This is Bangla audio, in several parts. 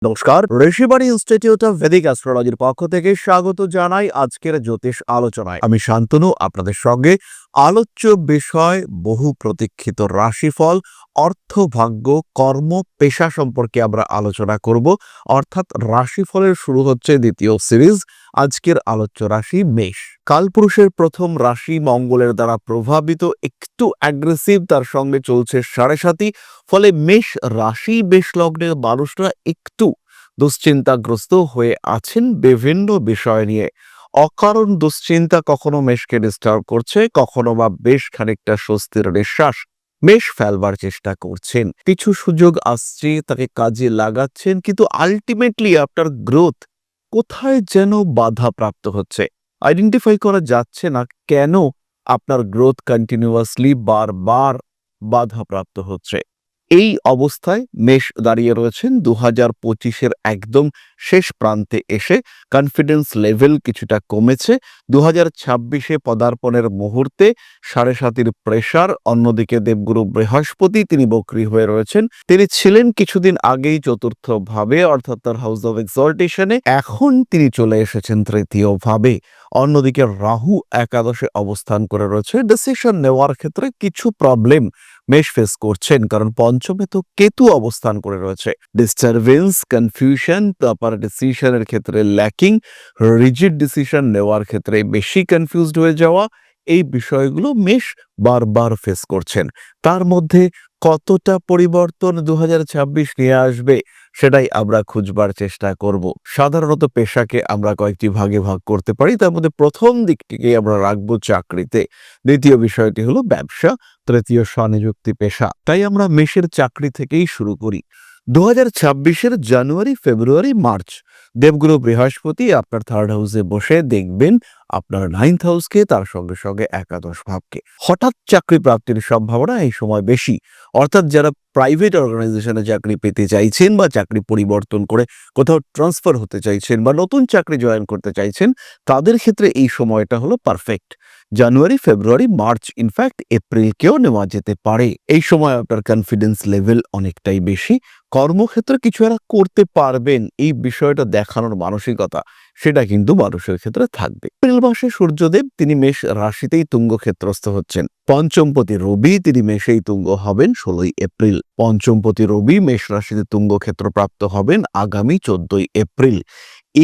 নমস্কার, ঋষিবাণী ইনস্টিটিউট অফ ভেদিক অ্যাস্ট্রোলজির পক্ষ থেকে স্বাগত জানাই আজকের জ্যোতিষ আলোচনায়। আমি শান্তনু আপনাদের সঙ্গে আলোচ্য বিষয় বহু প্রতীক্ষিত রাশিফল, অর্থ, ভাগ্য, কর্ম, পেশা সম্পর্কে আমরা আলোচনা করব। অর্থাৎ রাশিফলের শুরু হচ্ছে দ্বিতীয় সিরিজ। আজকের আলোচ্য রাশি মেষ। কালপুরুষের প্রথম রাশি মঙ্গলের দ্বারা প্রভাবিত, একটু অ্যাগ্রেসিভ, তার সঙ্গে চলছে সাড়ে সাতি। ফলে মেষ রাশি, মেষ লগ্নের মানুষরা একটু দুশ্চিন্তাগ্রস্ত হয়ে আছেন বিভিন্ন বিষয় নিয়ে। অকারণ দুশ্চিন্তা কখনো মেষকে ডিস্টার্ব করছে, কখনো বা বেশ খানিকটা স্বস্তির নিঃশ্বাস মেষ ফেলবার চেষ্টা করছেন। কিছু সুযোগ আসছে, তাকে কাজে লাগাচ্ছেন, কিন্তু আলটিমেটলি আপনার গ্রোথ কোথায় যেন বাধা প্রাপ্ত হচ্ছে। আইডেন্টিফাই করা যাচ্ছে না কেন আপনার গ্রোথ কন্টিনিউয়াসলি বারবার বাধাপ্রাপ্ত হচ্ছে। এই অবস্থায় মেষ দাঁড়িয়ে রয়েছেন 2025-এর একদম শেষ প্রান্তে এসে। কনফিডেন্স লেভেল কিছুটা কমেছে। 2026-এ পদার্পণের মুহূর্তে সাড়ে সাতির প্রেসার। অন্যদিকে দেবগুরু বৃহস্পতি তিনি বক্রী হয়ে রয়েছেন। তিনি ছিলেন কিছুদিন আগেই চতুর্থ ভাবে, অর্থাৎ তার হাউস অফ এক্সল্টেশনে। এখন তিনি চলে এসেছেন তৃতীয় ভাবে। অন্যদিকে রাহু একাদশে অবস্থান করে রয়েছে। ডিসিশন নেওয়ার ক্ষেত্রে কিছু প্রবলেম মেষ ফেস করছেন, কারণ পঞ্চমে তো কেতু অবস্থান করে রয়েছে। ডিস্টারবেন্স, কনফিউশন, প্রপার ডিসিশনের ক্ষেত্রে ল্যাকিং, রিজিড ডিসিশন নেওয়ার ক্ষেত্রে বেশি কনফিউজড হয়ে যাওয়া, এই বিষয়গুলো মেষ বারবার ফেস করছেন। তার মধ্যে কতটা পরিবর্তন 2026 নিয়ে আসবে সেটাই আমরা খুঁজবার চেষ্টা করব। সাধারণত পেশাকে আমরা কয়েকটি ভাগে ভাগ করতে পারি। তার মধ্যে প্রথম দিকটিকে আমরা রাখবো চাকরিতে, দ্বিতীয় বিষয়টি হলো ব্যবসা, তৃতীয় স্বনিযুক্তি পেশা। তাই আমরা মেষের চাকরি থেকেই শুরু করি। 2026-এর জানুয়ারি, ফেব্রুয়ারি, মার্চ দেবগুরু বৃহস্পতি আপনার থার্ড হাউসে বসে দেখবেন আপনার নাইন্থ হাউসকে, তার সঙ্গে সঙ্গে একাদশ ভাবকে। হঠাৎ চাকরি প্রাপ্তির সম্ভাবনা এই সময় বেশি। অর্থাৎ যারা প্রাইভেট অর্গানাইজেশনে চাকরি পেতে চাইছেন বা চাকরি পরিবর্তন করে কোথাও ট্রান্সফার হতে চাইছেন বা নতুন চাকরি জয়েন করতে চাইছেন, তাদের ক্ষেত্রে এই সময়টা হলো পারফেক্ট। জানুয়ারি, ফেব্রুয়ারি, মার্চ, ইনফ্যাক্ট এপ্রিলকেও নেওয়া যেতে পারে। এই সময় আপনার কনফিডেন্স লেভেল অনেকটাই বেশি। কর্মক্ষেত্রে কিছু একটা করতে পারবেন, এই বিষয়টা দেখানোর মানসিকতা সেটা কিন্তু মানুষের ক্ষেত্রে থাকবে। এপ্রিল মাসে সূর্যদেব তিনি মেষ রাশিতেই তুঙ্গ ক্ষেত্রস্থ হচ্ছেন। পঞ্চমপতি রবি তিনি মেষেই তুঙ্গ হবেন 16ই এপ্রিল। পঞ্চমপতি রবি মেষ রাশিতে তুঙ্গ ক্ষেত্রপ্রাপ্ত হবেন আগামী 14ই এপ্রিল।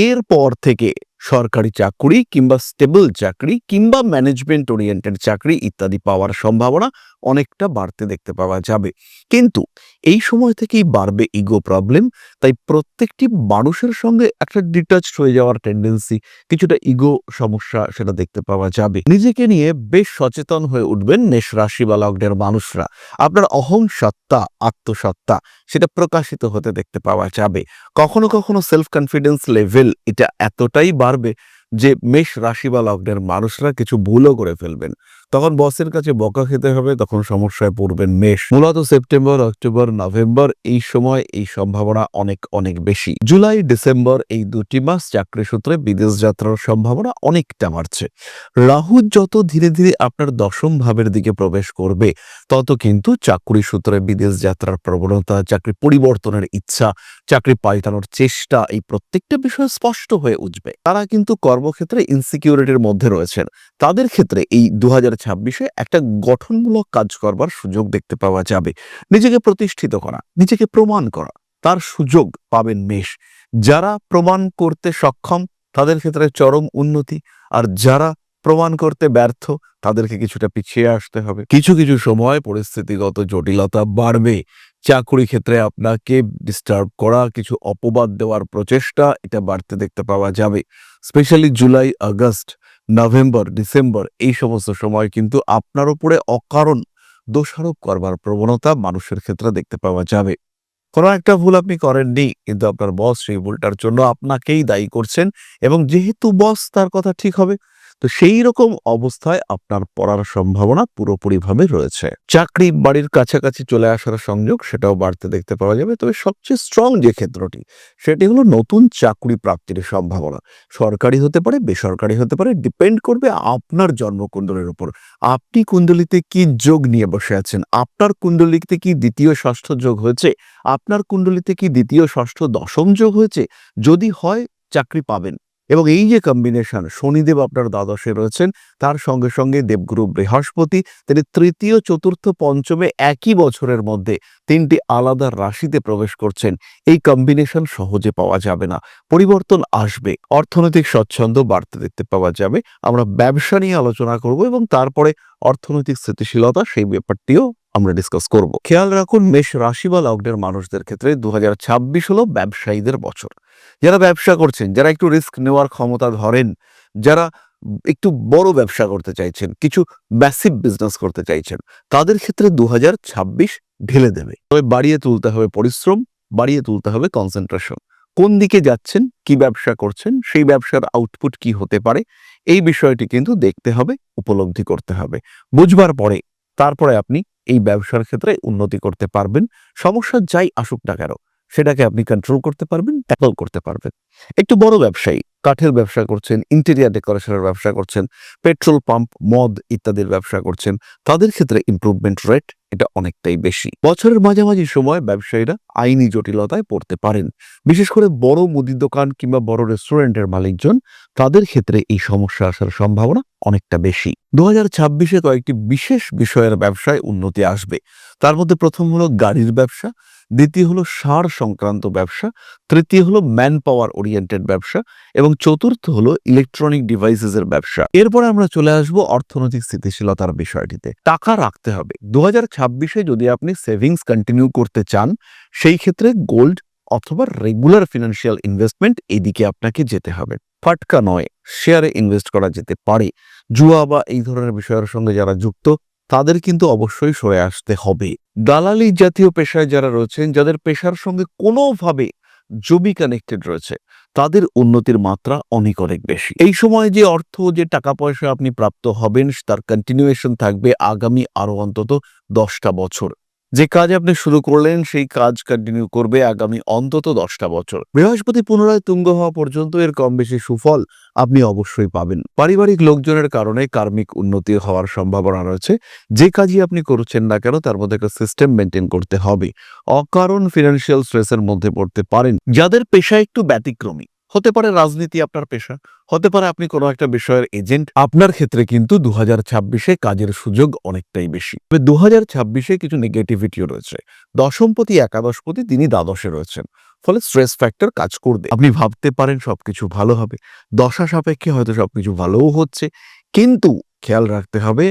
এরপর থেকে সরকারি চাকরি কিংবা স্টেবল চাকরি কিংবা ম্যানেজমেন্ট ওরিয়েন্টেড চাকরি ইত্যাদি পাওয়ার সম্ভাবনা অনেকটা বাড়তে দেখতে পাওয়া যাবে। কিন্তু এই সময় থেকেই বাড়বে ইগো প্রবলেম। তাই প্রত্যেকটি মানুষের সঙ্গে একটা ডিটাচড হয়ে যাওয়ার টেন্ডেন্সি, কিছুটা ইগো সমস্যা সেটা দেখতে পাওয়া যাবে। নিজেকে নিয়ে বেশ সচেতন হয়ে উঠবেন মেষ রাশি বা লগ্নের মানুষরা। আপনার অহং সত্তা, আত্মসত্তা সেটা প্রকাশিত হতে দেখতে পাওয়া যাবে। কখনো কখনো সেলফ কনফিডেন্স লেভেল এটা এতটাই বাড়বে যে মেষ রাশি বা লগ্নের মানুষরা কিছু ভুলও করে ফেলবেন। তখন বসের কাছে বকা খেতে হবে, তখন সমস্যায় পড়বেন মেষ। মূলত সেপ্টেম্বর, অক্টোবর, নভেম্বর এই সময় এই সম্ভাবনা অনেক অনেক বেশি। জুলাই, ডিসেম্বর এই দুটি মাস চাকরি সূত্রে বিদেশ যাত্রার সম্ভাবনা অনেকটা বাড়ছে। রাহু যত ধীরে ধীরে আপনার দশম ভাবের দিকে প্রবেশ করবে, তত কিন্তু চাকরি সূত্রে বিদেশ যাত্রার প্রবণতা, চাকরি পরিবর্তনের ইচ্ছা, চাকরি পাল্টানোর চেষ্টা, এই প্রত্যেকটা বিষয় স্পষ্ট হয়ে উঠবে। তারা কিন্তু কর্মক্ষেত্রে ইনসিকিউরিটির মধ্যে রয়েছেন। তাদের ক্ষেত্রে এই 2026-এ একটা গঠনমূলক কাজ করবার সুযোগ দেখতে পাওয়া যাবে। নিজেকে প্রতিষ্ঠিত করা, নিজেকে প্রমাণ করা, তার সুযোগ পাবেন মেষ। যারা প্রমাণ করতে সক্ষম তাদের ক্ষেত্রে চরম উন্নতি, আর যারা প্রমাণ করতে ব্যর্থ তাদেরকে কিছুটা পিছিয়ে আসতে হবে। কিছু কিছু সময় পরিস্থিতিগত জটিলতা বাড়বে। চাকরি ক্ষেত্রে আপনাকে ডিস্টার্ব করা, কিছু অপবাদ দেওয়ার প্রচেষ্টা এটা বাড়তে দেখতে পাওয়া যাবে। Specially July, August, November, December এই সমস্ত সময় কিন্তু আপনার উপরে অকারণ দোষারোপ করবার প্রবণতা মানুষের ক্ষেত্রে দেখতে পাওয়া যাবে। কোনো একটা ভুল আপনি করেননি, কিন্তু আপনার বস সেই ভুলটার জন্য আপনাকেই দায়ী করছেন, এবং যেহেতু বস তার কথা ঠিক হবে তো সেই রকম অবস্থায় আপনার পড়ার সম্ভাবনা পুরোপুরিভাবে রয়েছে। চাকরি বাড়ির কাছাকাছি চলে আসার সংযোগ সেটাও বাড়তে দেখতে পাওয়া যাবে। তবে সবচেয়ে স্ট্রং যে ক্ষেত্রটি সেটি হলো নতুন চাকরি প্রাপ্তির সম্ভাবনা। সরকারি হতে পারে, বেসরকারি হতে পারে, ডিপেন্ড করবে আপনার জন্মকুণ্ডলীর উপর। আপনি কুণ্ডলিতে কি যোগ নিয়ে বসে আছেন? আপনার কুণ্ডলিতে কি দ্বিতীয় ষষ্ঠ যোগ হয়েছে? আপনার কুণ্ডলিতে কি দ্বিতীয় ষষ্ঠ দশম যোগ হয়েছে? যদি হয়, চাকরি পাবেন। এবং এই যে কম্বিনেশন, শনিদেব আপনার দ্বাদশে রয়েছেন, তার সঙ্গে সঙ্গে দেবগুরু বৃহস্পতি, তিনি তৃতীয়, চতুর্থ, পঞ্চমে একই বছরের মধ্যে তিনটি আলাদা রাশিতে প্রবেশ করছেন। এই কম্বিনেশন সহজে পাওয়া যাবে না, পরিবর্তন আসবে। অর্থনৈতিক স্বচ্ছন্দ বাড়তে দেখতে পাওয়া যাবে। আমরা ব্যবসা নিয়ে আলোচনা করব এবং তারপরে অর্থনৈতিক স্থিতিশীলতা, সেই ব্যাপারটিও আমরা ডিসকাস করব। খেয়াল রাখুন, মেষ রাশি বা লগ্নের মানুষদের ক্ষেত্রে 2026 হলো ব্যবসায়ীদের বছর। যারা ব্যবসা করছেন, যারা একটু রিস্ক নেওয়ার ক্ষমতা ধরেন, যারা একটু বড় ব্যবসা করতে চাইছেন, কিছু ম্যাসিভ বিজনেস করতে চাইছেন, তাদের ক্ষেত্রে 2026 ঢেলে দেবে। তবে বাড়িয়ে তুলতে হবে পরিশ্রম, বাড়িয়ে তুলতে হবে কনসেন্ট্রেশন। কোন দিকে যাচ্ছেন, কি ব্যবসা করছেন, সেই ব্যবসার আউটপুট কি হতে পারে, এই বিষয়টি কিন্তু দেখতে হবে, উপলব্ধি করতে হবে। বুঝবার পরে তারপরে আপনি এই ব্যবসার ক্ষেত্রে উন্নতি করতে পারবেন। সমস্যা যাই আসুক না কেন, সেটাকে আপনি কন্ট্রোল করতে পারবেন, ট্যাকল করতে পারবেন। একটু বড় ব্যবসায়ী, কাঠের ব্যবসা করছেন, ইন্টেরিয়ার ডেকোরেশনের ব্যবসা করছেন, পেট্রোল পাম্প, মদ ইত্যাদির ব্যবসা করছেন, তাদের ক্ষেত্রে ইমপ্রুভমেন্ট রেট এটা অনেকটাই বেশি। বছরের মাঝামাঝি সময় ব্যবসায়ীরা আইনি জটিলতায় পড়তে পারেন। বিশেষ করে বড় মুদি দোকান কিংবা বড় রেস্টুরেন্টের মালিকজন, তাদের ক্ষেত্রে এই সমস্যা আসার সম্ভাবনা অনেকটা বেশি। 2026-এ কয়েকটি বিশেষ বিষয়ের ব্যবসায় উন্নতি আসবে। তার মধ্যে প্রথম হলো গাড়ির ব্যবসা, দ্বিতীয় হলো সার সংক্রান্ত ব্যবসা, তৃতীয় হলো ম্যান পাওয়ার ওরিয়েন্টেড ব্যবসা এবং চতুর্থ হলো ইলেকট্রনিক ডিভাইসেস এর ব্যবসা। এরপরে আমরা চলে আসব অর্থনৈতিক স্থিতিশীলতার বিষয়টিতে। টাকা রাখতে হবে। 2026-এ যদি আপনি সেভিংস কন্টিনিউ করতে চান, সেই ক্ষেত্রে গোল্ড অথবা রেগুলার ফিনান্সিয়াল ইনভেস্টমেন্ট, এদিকে আপনাকে যেতে হবে। ফাটকা নয়, শেয়ারে ইনভেস্ট করা যেতে পারে। জুয়া বা এই ধরনের বিষয়ের সঙ্গে যারা যুক্ত, তাদের কিন্তু অবশ্যই সরে আসতে হবে। দালালি জাতীয় পেশায় যারা রয়েছেন, যাদের পেশার সঙ্গে কোনোভাবে জমি কানেক্টেড রয়েছে, তাদের উন্নতির মাত্রা অনেক অনেক বেশি। এই সময় যে অর্থ, যে টাকা পয়সা আপনি প্রাপ্ত হবেন, তার কন্টিনিউয়েশন থাকবে আগামী আরো অন্তত 10টা বছর। যে কাজ আপনি শুরু করলেন, সেই কাজ কন্টিনিউ করবে আগামী অন্তত 10টা বছর। বৃহস্পতি পুনরায় তুঙ্গ হওয়া পর্যন্ত এর কম বেশি সুফল আপনি অবশ্যই পাবেন। পারিবারিক লোকজনের কারণে কার্মিক উন্নতি হওয়ার সম্ভাবনা রয়েছে। যে কাজই আপনি করছেন না কেন, তার মধ্যে একটা সিস্টেম মেনটেন করতে হবে। অকারণ ফিনান্সিয়াল স্ট্রেসের মধ্যে পড়তে পারেন। যাদের পেশা একটু ব্যতিক্রমী, হতে পারে রাজনীতি আপনার পেশা, হতে পারে আপনি কোনো একটা বিষয়ের এজেন্ট, আপনার ক্ষেত্রে কিন্তু 2026-এ কাজের সুযোগ অনেকটাই বেশি। তবে 2026-এ কিছু নেগেটিভিটিও রয়েছে। দশমপতি, একাদশপতি, তিনি দ্বাদশে রয়েছেন, ফলে স্ট্রেস ফ্যাক্টর কাজ করবে। আপনি ভাবতে পারেন সবকিছু ভালো হবে, দশা সাপেক্ষে হয়তো সবকিছু ভালোও হচ্ছে, কিন্তু খেয়াল রাখতে হবে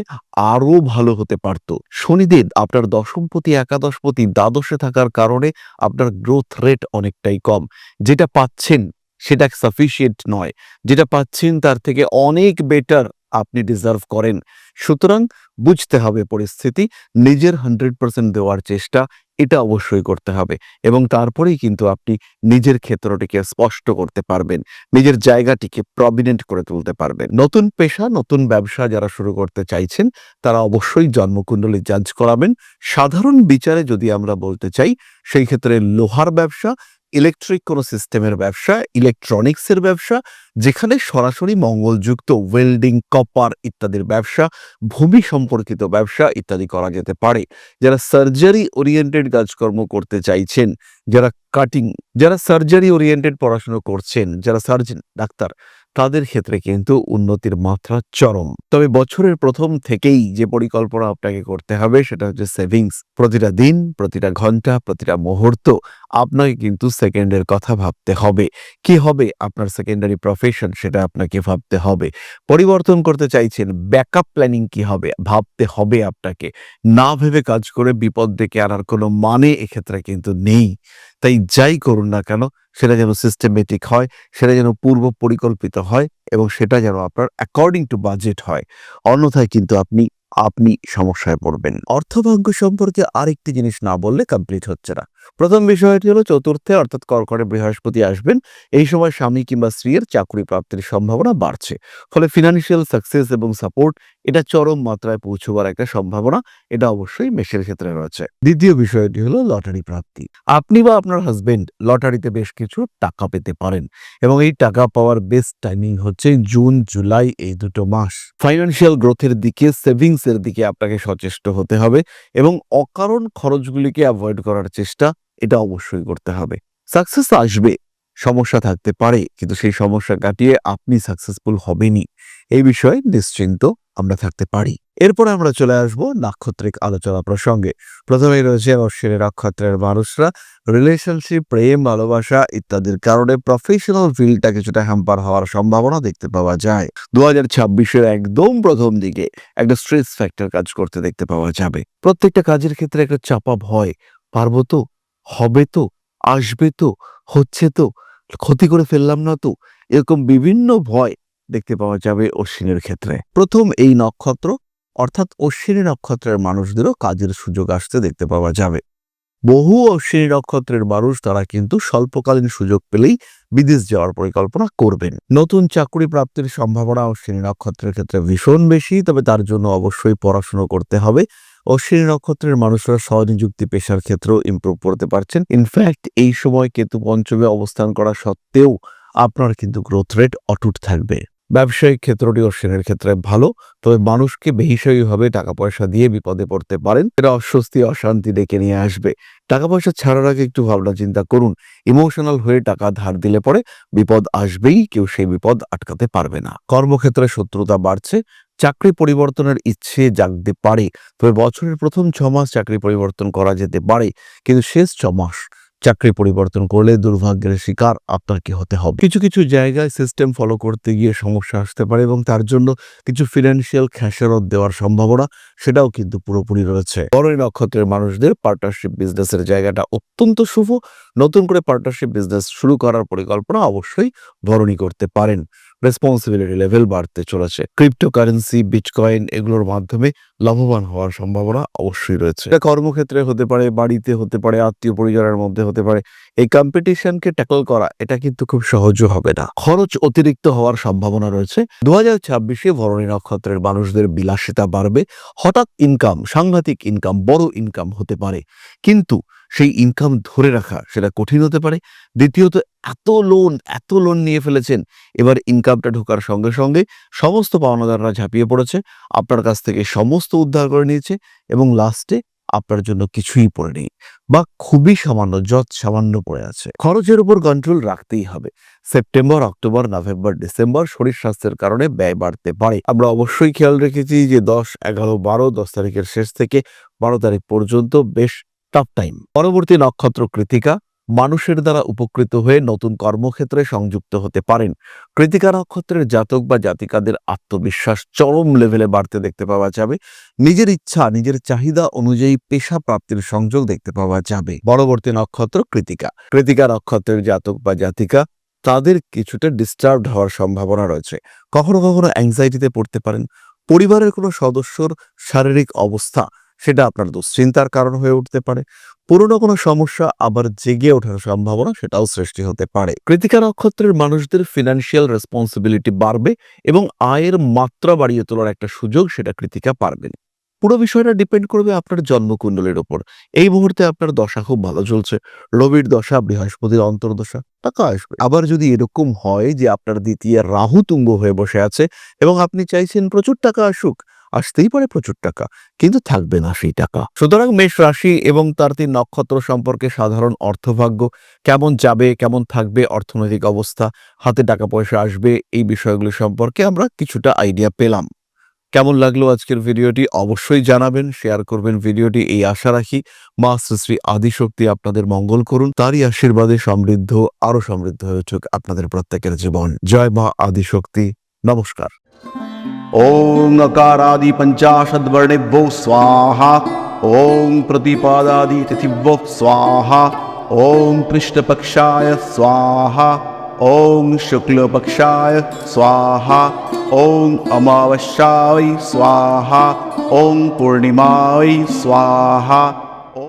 আরো ভালো হতে পারত। শনিদেব আপনার দশমপতি, একাদশপতি দ্বাদশে থাকার কারণে আপনার গ্রোথ রেট অনেকটাই কম। যেটা পাচ্ছেন সেটা সাফিসিয়েন্ট নয়, যেটা পাচ্ছেন তার থেকে অনেক বেটার আপনি ডিজার্ভ করেন। সুতরাং বুঝতে হবে পরিস্থিতি, নিজের 100% দেওয়ার চেষ্টা এটা অবশ্যই করতে হবে এবং তারপরেই কিন্তু আপনি নিজের ক্ষেত্রটিকে স্পষ্ট করতে পারবেন, নিজের জায়গাটিকে প্রমিনেন্ট করে তুলতে পারবেন। নতুন পেশা, নতুন ব্যবসা যারা শুরু করতে চাইছেন, তারা অবশ্যই জন্মকুণ্ডলী জাজ করাবেন। সাধারণ বিচারে যদি আমরা বলতে চাই, সেই ক্ষেত্রে লোহার ব্যবসা, ইলেকট্রিক কোনো সিস্টেমের ব্যবসা, ইলেকট্রনিক্সের ব্যবসা, যেখানে সরাসরি মঙ্গলযুক্ত ওয়েল্ডিং, কপার ইত্যাদির ব্যবসা, ভূমি সম্পর্কিত ব্যবসা ইত্যাদি করা যেতে পারে। যারা সার্জারি ওরিয়েন্টেড কাজকর্ম করতে চাইছেন, যারা কাটিং, যারা সার্জারি ওরিয়েন্টেড পড়াশোনা করছেন, যারা সার্জন, ডাক্তার, তাদের ক্ষেত্রে কিন্তু উন্নতির মাত্রা চরম। তবে বছরের প্রথম থেকেই যে পরিকল্পনা আপনাকে করতে হবে সেটা হচ্ছে সেভিংস। প্রতিটা দিন, প্রতিটা ঘন্টা, প্রতিটা মুহূর্ত আপনাকে কিন্তু সেকেন্ডের কথা ভাবতে হবে। কি হবে আপনার সেকেন্ডারি প্রফেশন, সেটা আপনাকে ভাবতে হবে। পরিবর্তন করতে চাইছেন, ব্যাকআপ প্ল্যানিং কি হবে, ভাবতে হবে আপনাকে। না ভেবে কাজ করে বিপদ ডেকে আনার কোনো মানে এক্ষেত্রে কিন্তু নেই। তাই যাই করুন না কেন, সেটা যেন সিস্টেমেটিক হয়, সেটা যেন পূর্ব পরিকল্পিত হয় এবং সেটা যেন আপনার অ্যাকর্ডিং টু বাজেট হয়। অন্যথায় কিন্তু আপনি সমস্যায় পড়বেন। অর্থভাগ্য সম্পর্কে আরেকটি জিনিস না বললে কমপ্লিট হচ্ছে না। প্রথম বিষয়টি হলো চতুর্থে অর্থাৎ কর্কটে বৃহস্পতি আসবেন। এই সময় স্বামী কিংবা স্ত্রীর চাকরি প্রাপ্তির সম্ভাবনা বাড়ছে। ফলে ফিনান্সিয়াল সাকসেস এবং সাপোর্ট এটা চরম মাত্রায় পৌঁছবার একটা সম্ভাবনা এটা অবশ্যই মেষের ক্ষেত্রে রয়েছে। দ্বিতীয় বিষয়টি হলো লটারি প্রাপ্তি। আপনি বা আপনার হাজবেন্ড লটারিতে বেশ কিছু টাকা পেতে পারেন এবং এই টাকা পাওয়ার বেস্ট টাইমিং হচ্ছে জুন জুলাই এই দুটো মাস। ফাইন্যান্সিয়াল গ্রোথের দিকে সেভিংস এর দিকে আপনাকে সচেষ্ট হতে হবে এবং অকারণ খরচগুলিকে অ্যাভয়েড করার চেষ্টা এটা অবশ্যই করতে হবে। সাকসেস আসবে, সমস্যা থাকতে পারে, কিন্তু সেই সমস্যা কাটিয়ে আপনি সাকসেসফুল হবেনই এই বিষয়ে নিশ্চিন্ত আমরা থাকতে পারি। এরপরে আমরা চলে আসব নাক্ষত্রিক আলোচনা প্রসঙ্গে। প্রথমেই রয়েছে অশ্বিনী নক্ষত্রের মানুষরা রিলেশনশিপ, প্রেম, ভালোবাসা ইত্যাদির কারণে প্রফেশনাল ফিল্ডটা কিছুটা হ্যাম্পার হওয়ার সম্ভাবনা দেখতে পাওয়া যায়। 2026-এর একদম প্রথম দিকে একটা স্ট্রেস ফ্যাক্টর কাজ করতে দেখতে পাওয়া যাবে। প্রত্যেকটা কাজের ক্ষেত্রে একটা চাপা ভয়, পারবো তো, হবে তো, আসবে তো, হচ্ছে তো, ক্ষতি করে ফেললাম না তো, এরকম বিভিন্ন ভয় দেখতে পাওয়া যাবে অশ্বিনীর ক্ষেত্রে। প্রথম এই নক্ষত্র অর্থাৎ অশ্বিনী নক্ষত্রের মানুষদেরও কাজের সুযোগ আসতে দেখতে পাওয়া যাবে। বহু অশ্বিনী নক্ষত্রের মানুষ তারা কিন্তু স্বল্পকালীন সুযোগ পেলেই বিদেশ যাওয়ার পরিকল্পনা করবেন। নতুন চাকরি প্রাপ্তির সম্ভাবনা অশ্বিনী নক্ষত্রের ক্ষেত্রে ভীষণ বেশি, তবে তার জন্য অবশ্যই পড়াশোনা করতে হবে। অশ্বিনী নক্ষত্রের মানুষরা স্বনিযুক্তি পেশার ক্ষেত্রেও ইমপ্রুভ করতে পারছেন। ইনফ্যাক্ট এই সময় কেতু পঞ্চমে অবস্থান করা সত্ত্বেও আপনার কিন্তু গ্রোথ রেট অটুট থাকবে। ব্যবসায়িক ক্ষেত্রটি অশ্বিনের ক্ষেত্রে ভালো, তবে মানুষকে বেহিসাবীভাবে টাকা পয়সা দিয়ে বিপদে পড়তে পারেন। এটা অস্বস্তি, অশান্তি ডেকে নিয়ে আসবে। টাকা পয়সা ছাড়ার আগে একটু ভাবনা চিন্তা করুন। ইমোশনাল হয়ে টাকা ধার দিলে পরে বিপদ আসবেই, কেউ সেই বিপদ আটকাতে পারবে না। কর্মক্ষেত্রে শত্রুতা বাড়ছে, চাকরি পরিবর্তনের ইচ্ছে জাগতে পারে, তবে বছরের প্রথম 6 মাস চাকরি পরিবর্তন করা যেতে পারে, কিন্তু শেষ 6 মাস চাকরি পরিবর্তন করলে দুর্ভাগ্যের শিকার আপনাকে হতে হবে। কিছু কিছু জায়গায় সিস্টেম ফলো করতে গিয়ে সমস্যা আসতে পারে এবং তার জন্য কিছু ফিনান্সিয়াল খেসারত দেওয়ার সম্ভাবনা সেটাও কিন্তু পুরোপুরি রয়েছে। বরই নক্ষত্রের মানুষদের পার্টনারশিপ বিজনেসের জায়গাটা অত্যন্ত শুভ। নতুন করে পার্টনারশিপ বিজনেস শুরু করার পরিকল্পনা অবশ্যই বরণী করতে পারেন। রেসপন্সিবিলিটি লেভেল বাড়তে চলেছে। ক্রিপ্টোকারেন্সি, বিটকয়েন এগুলোর মাধ্যমে লাভবান হওয়ার সম্ভাবনা অবশ্যই রয়েছে। এটা কর্মক্ষেত্রে হতে পারে, বাড়িতে হতে পারে, আত্মীয় পরিজনের মধ্যে হতে পারে। এই কম্পিটিশনকে ট্যাকল করা এটা কিন্তু খুব সহজও হবে না। খরচ অতিরিক্ত হওয়ার সম্ভাবনা রয়েছে। 2026-এ ভরণী নক্ষত্রের মানুষদের বিলাসিতা বাড়বে। হঠাৎ ইনকাম, সাংঘাতিক ইনকাম, বড় ইনকাম হতে পারে, কিন্তু সেই ইনকাম ধরে রাখা সেটা কঠিন হতে পারে। দ্বিতীয়ত এত লোন নিয়ে ফেলেছেন, এবার ইনকামটা ঢোকার সঙ্গে সঙ্গে সমস্ত পাওনাদাররা ঝাঁপিয়ে পড়েছে, আপনার কাছ থেকে সমস্ত উদ্ধার করে নিয়েছে এবং লাস্টে আপনার জন্য কিছুই পড়ে নেই বা খুবই সামান্য, সামান্য পড়ে আছে। খরচের উপর কন্ট্রোল রাখতেই হবে। সেপ্টেম্বর, অক্টোবর, নভেম্বর, ডিসেম্বর শরীর স্বাস্থ্যের কারণে ব্যয় বাড়তে পারে। আমরা অবশ্যই খেয়াল রেখেছি যে 10, 11, 12, 10 তারিখের শেষ থেকে 12 তারিখ পর্যন্ত বেশ টাফ টাইম। পরবর্তী নক্ষত্র কৃতিকা, মানুষের দ্বারা উপকৃত হয়ে নতুন কর্মক্ষেত্রে সংযুক্ত হতে পারেন। কৃতিকা নক্ষত্রের জাতক বা জাতিকাদের আত্মবিশ্বাস চরম লেভেলে বাড়তে দেখতে পাওয়া যাবে। নিজের ইচ্ছা, নিজের চাহিদা অনুযায়ী পেশা প্রাপ্তির সংযোগ দেখতে পাওয়া যাবে। পরবর্তী নক্ষত্র কৃতিকা। কৃতিকা নক্ষত্রের জাতক বা জাতিকা তাদের কিছুটা ডিস্টার্বড হওয়ার সম্ভাবনা রয়েছে। কখনো কখনো অ্যাংজাইটিতে পড়তে পারেন। পরিবারের কোনো সদস্যর শারীরিক অবস্থা সেটা আপনার দুশ্চিন্তার কারণ হয়ে উঠতে পারে। পুরনো কোনো সমস্যা আবার জেগে ওঠার সম্ভাবনা সেটাও সৃষ্টি হতে পারে। কৃতিকা নক্ষত্রের মানুষদের ফিনান্সিয়াল রেসপন্সিবিলিটি বাড়বে এবং আয়ের মাত্রা বাড়িয়ে তোলার একটা সুযোগ সেটা কৃতিকা পারবেন। পুরো বিষয়টা ডিপেন্ড করবে আপনার জন্মকুণ্ডলীর উপর। এই মুহূর্তে আপনার দশা খুব ভালো চলছে, রবির দশা, বৃহস্পতির অন্তর্দশা, টাকা আসবে। আবার যদি এরকম হয় যে আপনার দ্বিতীয় রাহু তুঙ্গ হয়ে বসে আছে এবং আপনি চাইছেন প্রচুর টাকা আসুক, আসতেই পারে প্রচুর টাকা, কিন্তু থাকবে না সেই টাকা। সুতরাং মেষ রাশি এবং তার 3 নক্ষত্র সম্পর্কে সাধারণ অর্থভাগ্য কেমন যাবে, কেমন থাকবে, অর্থনৈতিক অবস্থা, হাতে টাকা পয়সা আসবে, এই বিষয়গুলো সম্পর্কে আমরা কিছুটা আইডিয়া পেলাম। কেমন লাগলো আজকের ভিডিওটি অবশ্যই জানাবেন, শেয়ার করবেন ভিডিওটি, এই আশা রাখি। মা শ্রী শ্রী আদিশক্তি আপনাদের মঙ্গল করুন, তারই আশীর্বাদে আরো সমৃদ্ধ হয়ে উঠুক আপনাদের প্রত্যেকের জীবন। জয় মা আদিশক্তি। নমস্কার। ओम नकारादि पंचाशद वर्णेभ्यो स्वाहा। ओम प्रतिपादादि तिथिभ्यो स्वाहा। ओम कृष्णपक्षाय स्वाहा। ओम शुक्लपक्षाय स्वाहा। ओम अमावस्याय स्वाहा। ओम पूर्णिमाय स्वाहा।